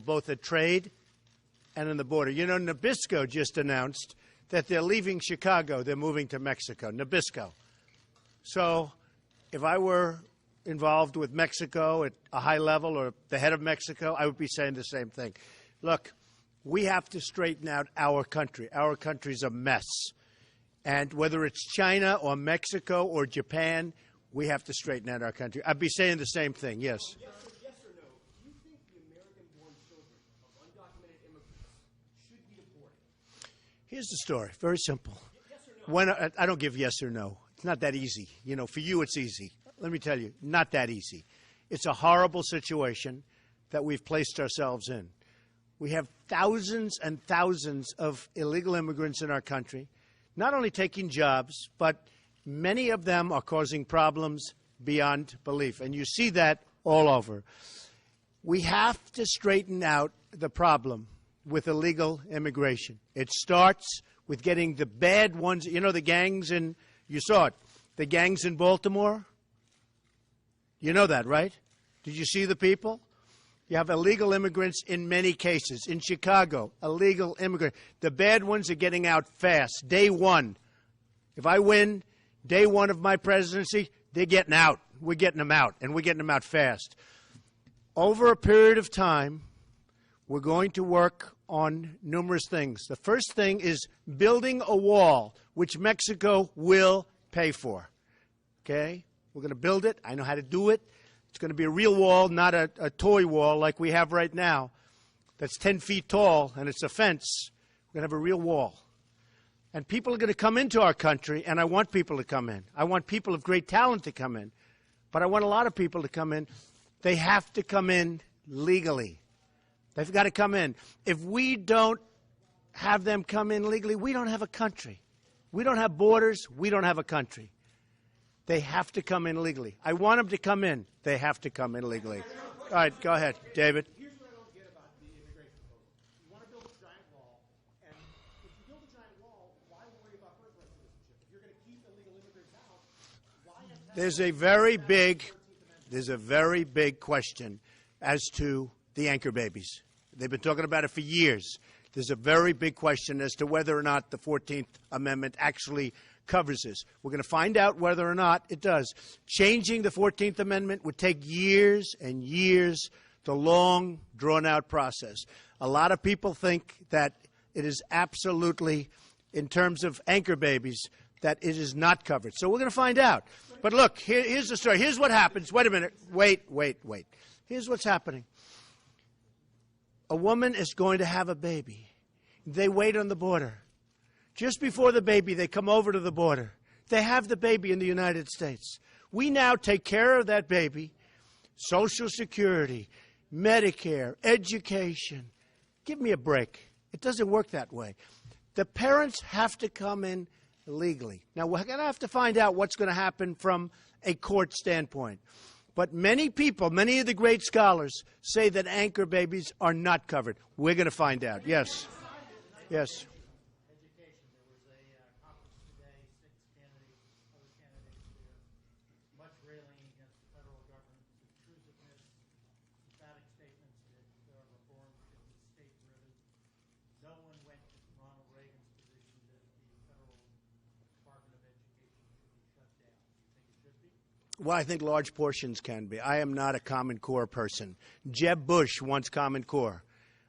both at trade and in the border. You know, Nabisco just announced that they're leaving Chicago. They're moving to Mexico, Nabisco. So if I were involved with Mexico at a high level or the head of Mexico, I would be saying the same thing. Look, we have to straighten out our country. Our country's a mess. And whether it's China or Mexico or Japan, we have to straighten out our country. I'd be saying the same thing, yes. Yes or no, do you think the American-born children of undocumented immigrants should be deported? Here's the story. Very simple. Yes or no? I don't give yes or no. It's not that easy. You know, for you it's easy. Let me tell you, not that easy. It's a horrible situation that we've placed ourselves in. We have thousands and thousands of illegal immigrants in our country, not only taking jobs, but many of them are causing problems beyond belief. And you see that all over. We have to straighten out the problem with illegal immigration. It starts with getting the bad ones, you know, the gangs in, you saw it, the gangs in Baltimore. You know that, right? Did you see the people? You have illegal immigrants in many cases. In Chicago, illegal immigrants. The bad ones are getting out fast. Day one. If I win, day one of my presidency, they're getting out. We're getting them out, and we're getting them out fast. Over a period of time, we're going to work on numerous things. The first thing is building a wall, which Mexico will pay for. Okay? We're going to build it. I know how to do it. It's going to be a real wall, not a toy wall like we have right now that's 10 feet tall and it's a fence. We're going to have a real wall. And people are going to come into our country, and I want people to come in. I want people of great talent to come in. But I want a lot of people to come in. They have to come in legally. They've got to come in. If we don't have them come in legally, we don't have a country. We don't have borders. We don't have a country. They have to come in legally. I want them to come in. They have to come in legally. All right, go ahead, David. Here's what I don't get about the immigration proposal. You want to build a giant wall, and if you build a giant wall, why worry about birthright citizenship? If you're going to keep illegal immigrants out, why attack? There's a very big question as to the anchor babies. They've been talking about it for years. There's a very big question as to whether or not the 14th Amendment actually covers this. We're going to find out whether or not it does. Changing the 14th Amendment would take years and years, the long, drawn-out process. A lot of people think that it is absolutely, in terms of anchor babies, that it is not covered. So we're going to find out. But look, here's the story. Here's what happens. Wait a minute. Wait. Here's what's happening. A woman is going to have a baby. They wait on the border. Just before the baby, they come over to the border. They have the baby in the United States. We now take care of that baby, Social Security, Medicare, education. Give me a break. It doesn't work that way. The parents have to come in legally. Now, we're going to have to find out what's going to happen from a court standpoint. But many people, many of the great scholars, say that anchor babies are not covered. We're going to find out. Yes. Yes. Well, I think large portions can be. I am not a Common Core person. Jeb Bush wants Common Core.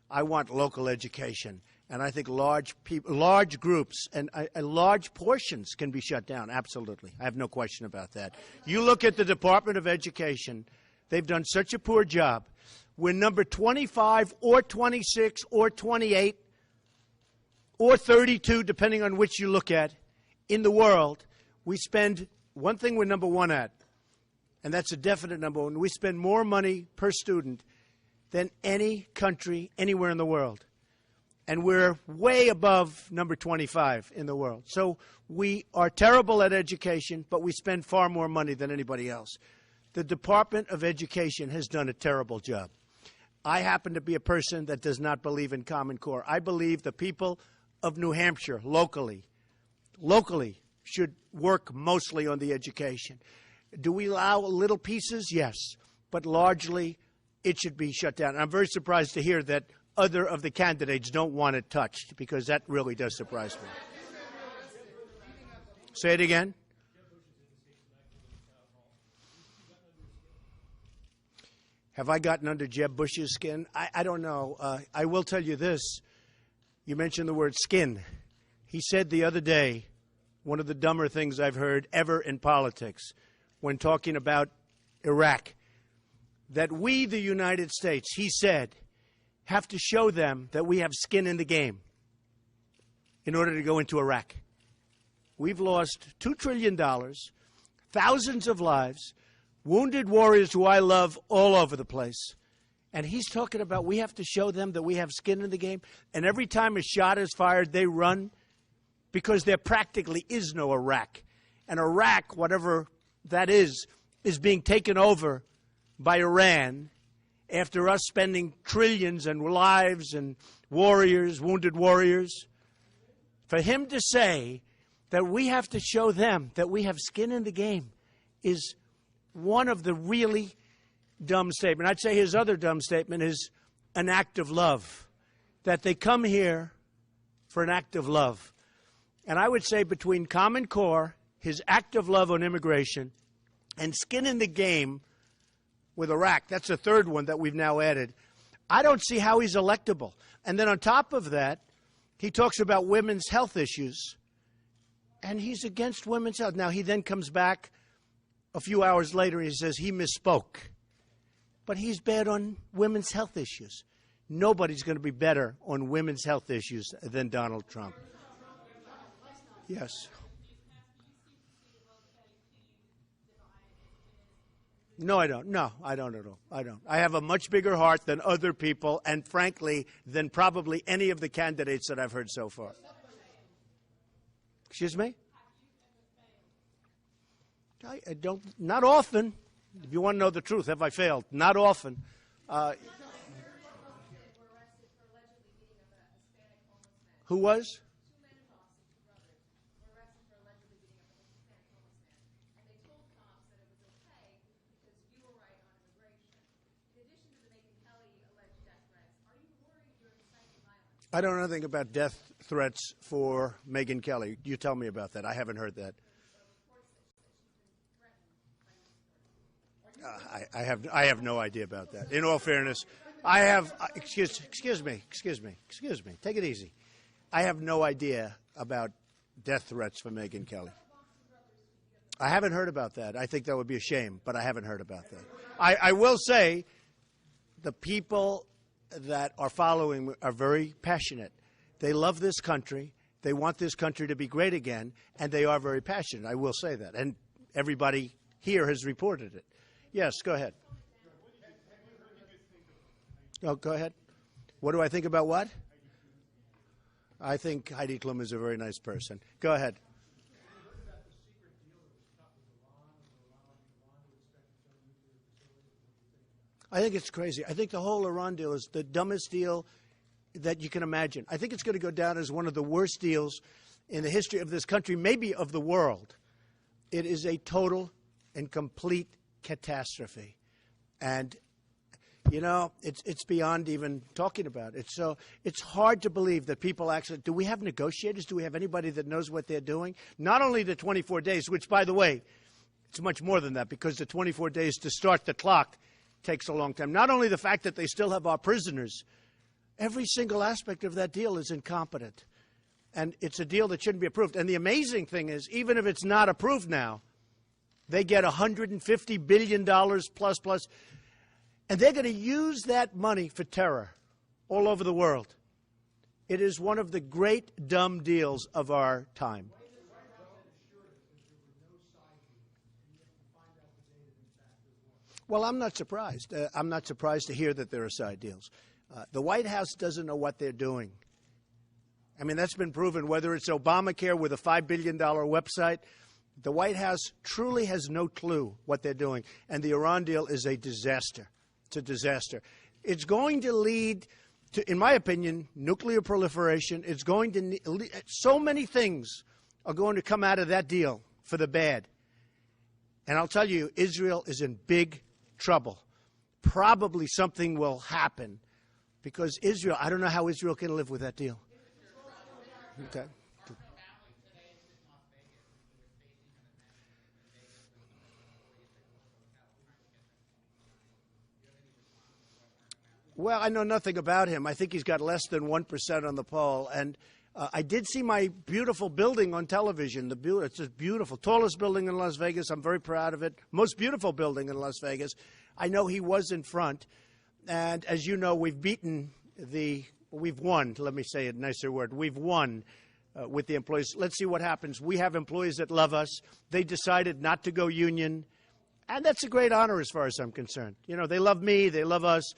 I want local education. And I think large groups and large portions can be shut down. Absolutely. I have no question about that. You look at the Department of Education. They've done such a poor job. We're number 25 or 26 or 28 or 32, depending on which you look at, in the world. We spend, one thing we're number one at, and that's a definite number one. We spend more money per student than any country anywhere in the world. And we're way above number 25 in the world. So we are terrible at education, but we spend far more money than anybody else. The Department of Education has done a terrible job. I happen to be a person that does not believe in Common Core. I believe the people of New Hampshire, locally, should work mostly on the education. Do we allow little pieces? Yes. But largely, it should be shut down. And I'm very surprised to hear that other of the candidates don't want it touched, because that really does surprise me. Say it again. Have I gotten under Jeb Bush's skin? I don't know. I will tell you this. You mentioned the word skin. He said the other day, one of the dumber things I've heard ever in politics, when talking about Iraq, that we, the United States, he said, have to show them that we have skin in the game in order to go into Iraq. We've lost $2 trillion, thousands of lives, wounded warriors who I love all over the place. And he's talking about we have to show them that we have skin in the game. And every time a shot is fired, they run, because there practically is no Iraq. And Iraq, whatever that is being taken over by Iran after us spending trillions and lives and warriors, wounded warriors. For him to say that we have to show them that we have skin in the game is one of the really dumb statements. I'd say his other dumb statement is an act of love, that they come here for an act of love. And I would say between Common Core, his act of love on immigration, and skin in the game with Iraq, that's the third one that we've now added, I don't see how he's electable. And then on top of that, he talks about women's health issues, and he's against women's health. Now, he then comes back a few hours later and he says he misspoke. But he's bad on women's health issues. Nobody's going to be better on women's health issues than Donald Trump. Yes. No, I don't. No, I don't at all. I don't. I have a much bigger heart than other people, and frankly, than probably any of the candidates that I've heard so far. Excuse me? I don't. Not often. If you want to know the truth, have I failed? Not often. Who was? I don't know anything about death threats for Megyn Kelly. You tell me about that. I haven't heard that. I have no idea about that. In all fairness, I have. Excuse me. Take it easy. I have no idea about death threats for Megyn Kelly. I haven't heard about that. I think that would be a shame, but I haven't heard about that. I will say, the people that are following are very passionate. They love this country. They want this country to be great again, and they are very passionate. I will say that. And everybody here has reported it. Yes, go ahead. Oh, go ahead. What do I think about what? I think Heidi Klum is a very nice person. Go ahead. I think it's crazy. I think the whole Iran deal is the dumbest deal that you can imagine. I think it's going to go down as one of the worst deals in the history of this country, maybe of the world. It is a total and complete catastrophe. And, you know, it's beyond even talking about it. So it's hard to believe that people actually, do we have negotiators? Do we have anybody that knows what they're doing? Not only the 24 days, which, by the way, it's much more than that, because the 24 days to start the clock takes a long time. Not only the fact that they still have our prisoners, every single aspect of that deal is incompetent. And it's a deal that shouldn't be approved. And the amazing thing is, even if it's not approved now, they get $150 billion plus, and they're going to use that money for terror all over the world. It is one of the great dumb deals of our time. Well, I'm not surprised. I'm not surprised to hear that there are side deals. The White House doesn't know what they're doing. I mean, that's been proven, whether it's Obamacare with a $5 billion website. The White House truly has no clue what they're doing. And the Iran deal is a disaster. It's a disaster. It's going to lead to, in my opinion, nuclear proliferation. It's going to so many things are going to come out of that deal for the bad. And I'll tell you, Israel is in big trouble. probably something will happen because Israel, I don't know how Israel can live with that deal. Okay. Well, I know nothing about him. I think he's got less than 1% on the poll. And I did see my beautiful building on television. It's just beautiful. Tallest building in Las Vegas. I'm very proud of it. Most beautiful building in Las Vegas. I know he was in front. And as you know, we've won. Let me say a nicer word. We've won with the employees. Let's see what happens. We have employees that love us. They decided not to go union. And that's a great honor as far as I'm concerned. You know, they love me. They love us.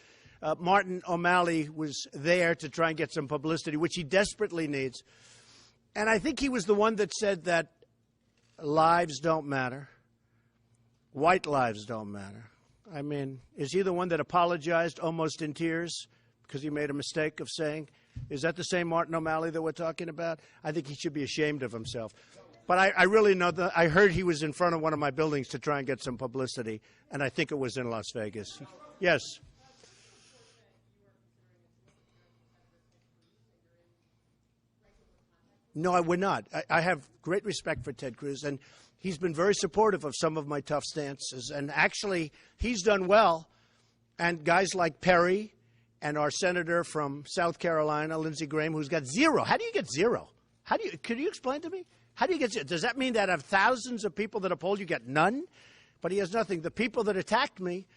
Martin O'Malley was there to try and get some publicity, which he desperately needs. And I think he was the one that said that lives don't matter. White lives don't matter. I mean, is he the one that apologized almost in tears because he made a mistake of saying? Is that the same Martin O'Malley that we're talking about? I think he should be ashamed of himself. But I really know that I heard he was in front of one of my buildings to try and get some publicity, and I think it was in Las Vegas. Yes. No, we're not. I have great respect for Ted Cruz, and he's been very supportive of some of my tough stances. And actually, he's done well. And guys like Perry and our senator from South Carolina, Lindsey Graham, who's got 0. How do you get 0? Could you explain to me? How do you get 0? Does that mean that out of thousands of people that are polled, you get none? But he has nothing. The people that attacked me,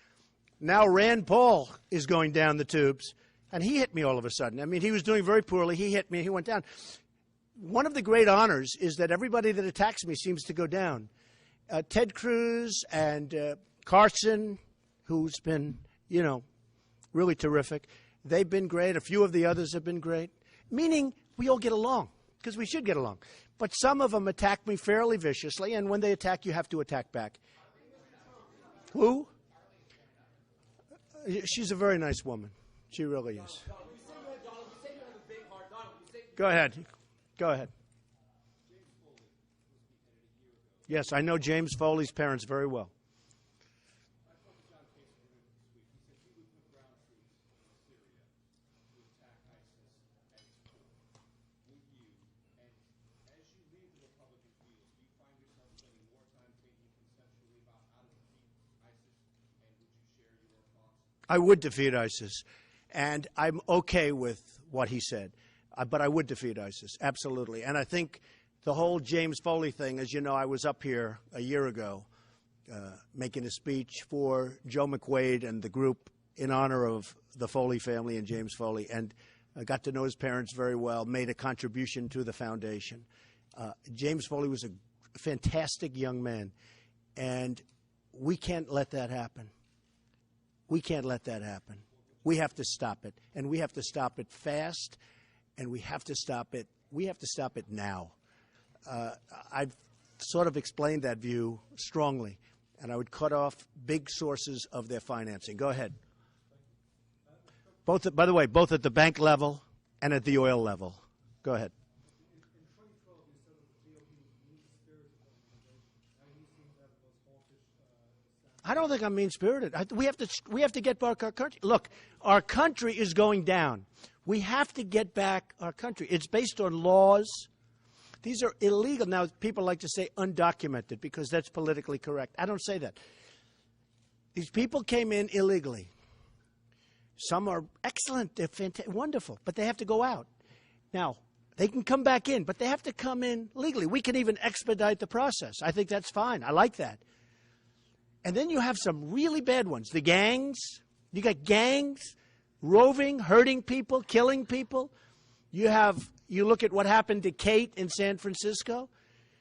now Rand Paul is going down the tubes, and he hit me all of a sudden. I mean, he was doing very poorly. He hit me. He went down. One of the great honors is that everybody that attacks me seems to go down. Ted Cruz and Carson, who's been, you know, really terrific. They've been great. A few of the others have been great, meaning we all get along because we should get along. But some of them attack me fairly viciously, and when they attack, you have to attack back. Who? She's a very nice woman. She really is. Go ahead. Go ahead. Yes, I know James Foley's parents very well. I would defeat ISIS, and I'm okay with what he said. But I would defeat ISIS, absolutely. And I think the whole James Foley thing, as you know, I was up here a year ago making a speech for Joe McQuaid and the group in honor of the Foley family and James Foley, and I got to know his parents very well, made a contribution to the foundation. James Foley was a fantastic young man, and we can't let that happen. We can't let that happen. We have to stop it, and we have to stop it fast. And we have to stop it. We have to stop it now. I've sort of explained that view strongly, and I would cut off big sources of their financing. Go ahead. Both, by the way, both at the bank level and at the oil level. Go ahead. I don't think I'm mean-spirited. We have to get back our country. Look, our country is going down. We have to get back our country. It's based on laws. These are illegal. Now, people like to say undocumented because that's politically correct. I don't say that. These people came in illegally. Some are excellent. They're wonderful. But they have to go out. Now, they can come back in, but they have to come in legally. We can even expedite the process. I think that's fine. I like that. And then you have some really bad ones. The gangs. You got gangs. Roving, hurting people, killing people. You look at what happened to Kate in San Francisco.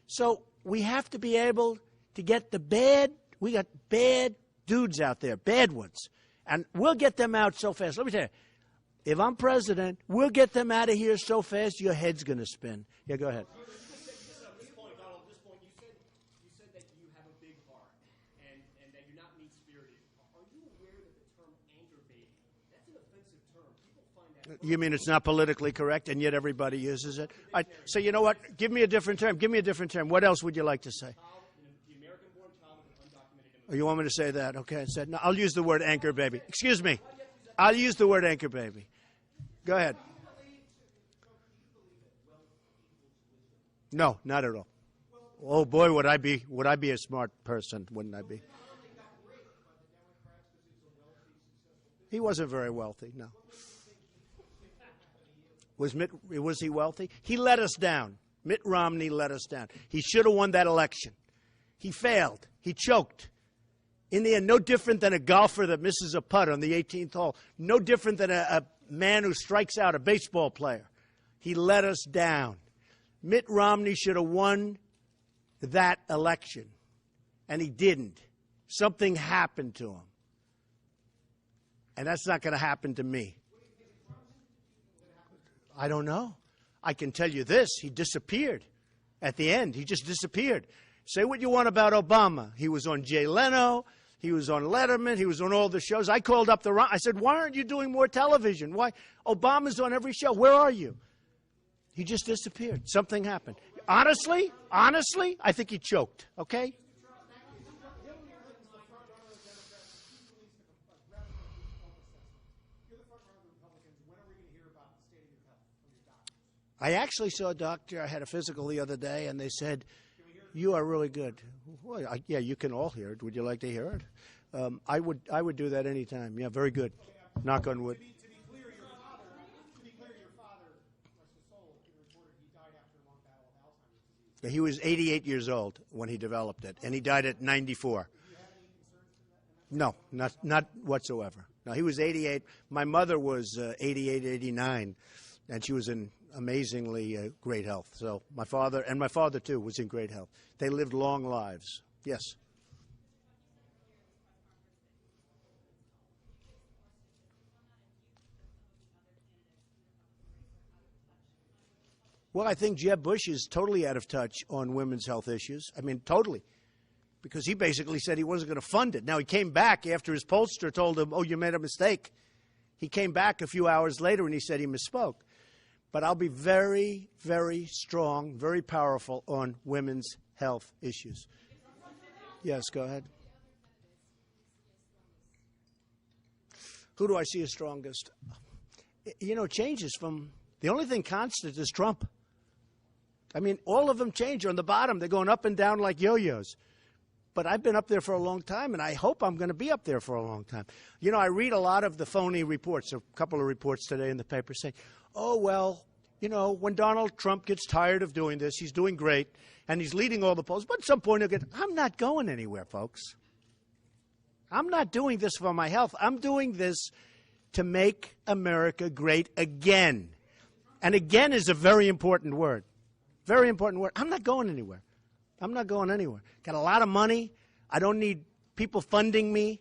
So we have to be able to get we got bad dudes out there, bad ones. And we'll get them out so fast. Let me tell you, if I'm president, we'll get them out of here so fast your head's going to spin. Yeah, go ahead. You mean it's not politically correct, and yet everybody uses it? So you know what? Give me a different term. Give me a different term. What else would you like to say? Oh, you want me to say that? Okay, I said, no, I'll use the word anchor baby. Excuse me. I'll use the word anchor baby. Go ahead. No, not at all. Oh boy, would I be a smart person, wouldn't I be? He wasn't very wealthy, no. Was he wealthy? He let us down. Mitt Romney let us down. He should have won that election. He failed. He choked. In the end, no different than a golfer that misses a putt on the 18th hole. No different than a man who strikes out a baseball player. He let us down. Mitt Romney should have won that election, and he didn't. Something happened to him. And that's not going to happen to me. I don't know. I can tell you this. He disappeared at the end. He just disappeared. Say what you want about Obama. He was on Jay Leno. He was on Letterman. He was on all the shows. I called up I said, why aren't you doing more television? Why? Obama's on every show. Where are you? He just disappeared. Something happened. Honestly, I think he choked. Okay? I actually saw a doctor. I had a physical the other day, and they said, you are really good. Well, yeah, you can all hear it. Would you like to hear it? I would do that anytime. Yeah, very good. Knock on wood. To be clear, your father, rest his soul, reported he died after a long battle with Alzheimer's disease. He was 88 years old when he developed it, and he died at 94. No, not whatsoever. No, he was 88. My mother was 88, 89, and she was in amazingly great health. So my father too was in great health. They lived long lives. Yes. Well, I think Jeb Bush is totally out of touch on women's health issues. I mean, totally. Because he basically said he wasn't going to fund it. Now, he came back after his pollster told him, oh, you made a mistake. He came back a few hours later and he said he misspoke. But I'll be very, very strong, very powerful on women's health issues. Yes, go ahead. Who do I see as strongest? You know, changes from the only thing constant is Trump. I mean, all of them change on the bottom. They're going up and down like yo-yos. But I've been up there for a long time, and I hope I'm going to be up there for a long time. You know, I read a lot of the phony reports, a couple of reports today in the paper saying, oh, well, you know, when Donald Trump gets tired of doing this, he's doing great, and he's leading all the polls. But at some point he'll get, I'm not going anywhere, folks. I'm not doing this for my health. I'm doing this to make America great again. And again is a very important word. Very important word. I'm not going anywhere. I'm not going anywhere. Got a lot of money. I don't need people funding me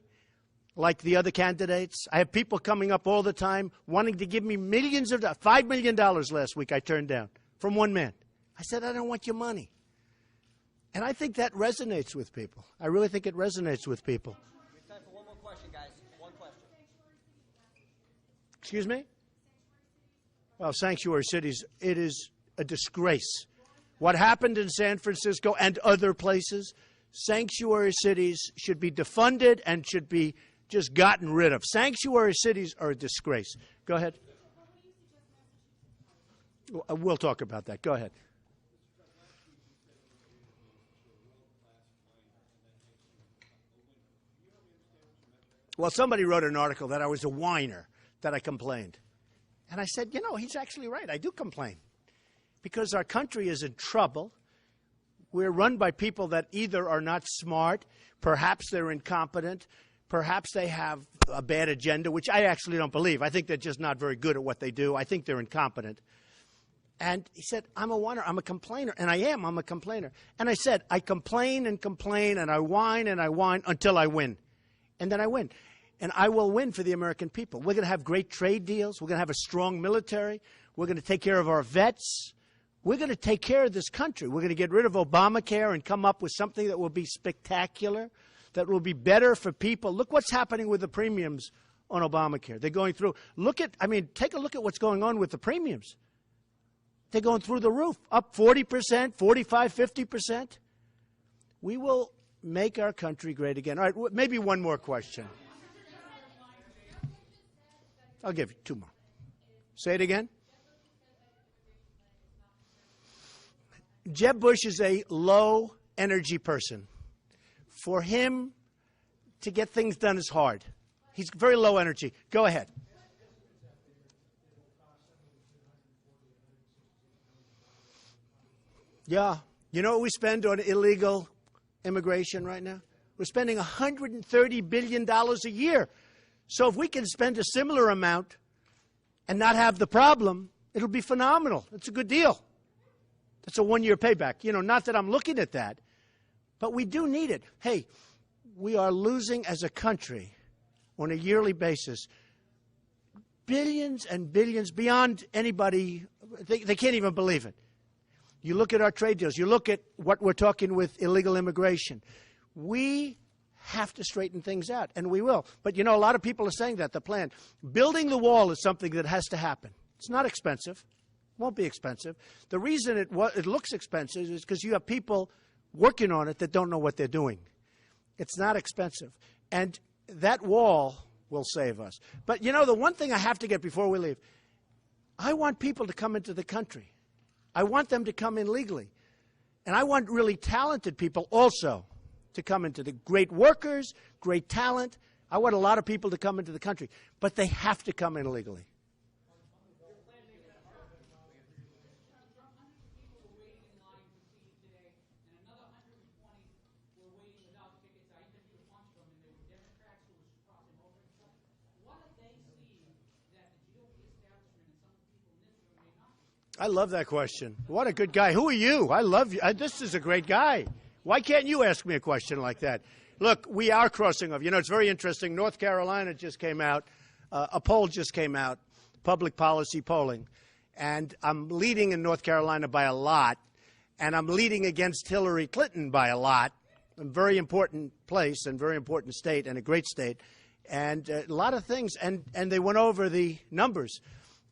like the other candidates. I have people coming up all the time wanting to give me millions of dollars. $5 million last week I turned down from one man. I said, I don't want your money. And I think that resonates with people. I really think it resonates with people. We have time for one more question, guys. One question. Excuse me? Well, sanctuary cities, it is a disgrace. What happened in San Francisco and other places, sanctuary cities should be defunded and should be just gotten rid of. Sanctuary cities are a disgrace. Go ahead. We'll talk about that. Go ahead. Well, somebody wrote an article that I was a whiner, that I complained. And I said, you know, he's actually right. I do complain. Because our country is in trouble. We're run by people that either are not smart, perhaps they're incompetent, perhaps they have a bad agenda, which I actually don't believe. I think they're just not very good at what they do. I think they're incompetent. And he said, I'm a whiner, I'm a complainer. And I am, I'm a complainer. And I said, I complain and complain and I whine until I win. And then I win. And I will win for the American people. We're going to have great trade deals. We're going to have a strong military. We're going to take care of our vets. We're going to take care of this country. We're going to get rid of Obamacare and come up with something that will be spectacular, that will be better for people. Look what's happening with the premiums on Obamacare. They're going through. Take a look at what's going on with the premiums. They're going through the roof, up 40%, 45%, 50%. We will make our country great again. All right, maybe one more question. I'll give you two more. Say it again. Jeb Bush is a low-energy person. For him to get things done is hard. He's very low energy. Go ahead. Yeah. You know what we spend on illegal immigration right now? We're spending $130 billion a year. So if we can spend a similar amount and not have the problem, it'll be phenomenal. It's a good deal. That's a one-year payback. You know, not that I'm looking at that, but we do need it. Hey, we are losing as a country on a yearly basis billions and billions beyond anybody. They can't even believe it. You look at our trade deals. You look at what we're talking with illegal immigration. We have to straighten things out, and we will. But, you know, a lot of people are saying that, the plan. Building the wall is something that has to happen. It's not expensive. It won't be expensive. The reason it looks expensive is because you have people working on it that don't know what they're doing. It's not expensive. And that wall will save us. But, you know, the one thing I have to get before we leave, I want people to come into the country. I want them to come in legally. And I want really talented people also to come into the great workers, great talent. I want a lot of people to come into the country. But they have to come in legally. I love that question. What a good guy. Who are you? I love you. This is a great guy. Why can't you ask me a question like that? Look, we are crossing over. You know, it's very interesting. North Carolina just came out. A poll just came out, public policy polling. And I'm leading in North Carolina by a lot. And I'm leading against Hillary Clinton by a lot. A very important place and very important state and a great state. And a lot of things. And they went over the numbers.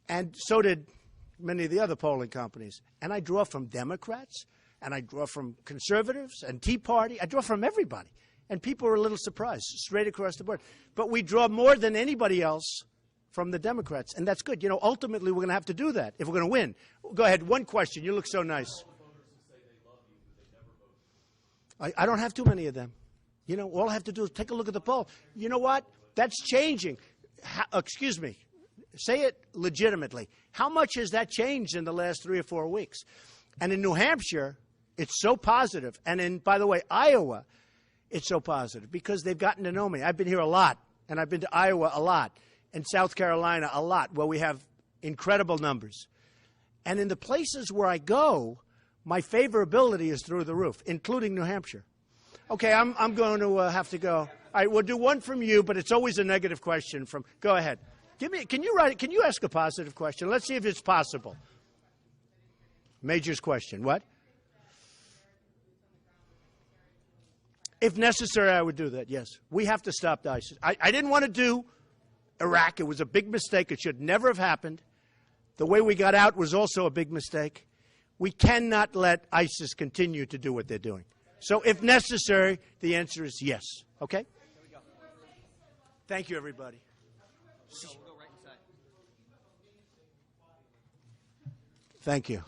And so did many of the other polling companies. And I draw from Democrats, and I draw from conservatives and Tea Party. I draw from everybody. And people are a little surprised, straight across the board. But we draw more than anybody else from the Democrats, and that's good. You know, ultimately, we're going to have to do that if we're going to win. Go ahead, one question. You look so nice. I don't have too many of them. You know, all I have to do is take a look at the poll. You know what? That's changing. Excuse me. Say it legitimately. How much has that changed in the last 3 or 4 weeks? And in New Hampshire, it's so positive. And in, by the way, Iowa, it's so positive because they've gotten to know me. I've been here a lot, and I've been to Iowa a lot, and South Carolina a lot, where we have incredible numbers. And in the places where I go, my favorability is through the roof, including New Hampshire. Okay, I'm going to have to go. All right, we'll do one from you, but it's always a negative question from. Go ahead. Can you ask a positive question? Let's see if it's possible. Major's question. What? If necessary, I would do that, yes. We have to stop ISIS. I didn't want to do Iraq. It was a big mistake. It should never have happened. The way we got out was also a big mistake. We cannot let ISIS continue to do what they're doing. So if necessary, the answer is yes. Okay? Thank you, everybody. Thank you.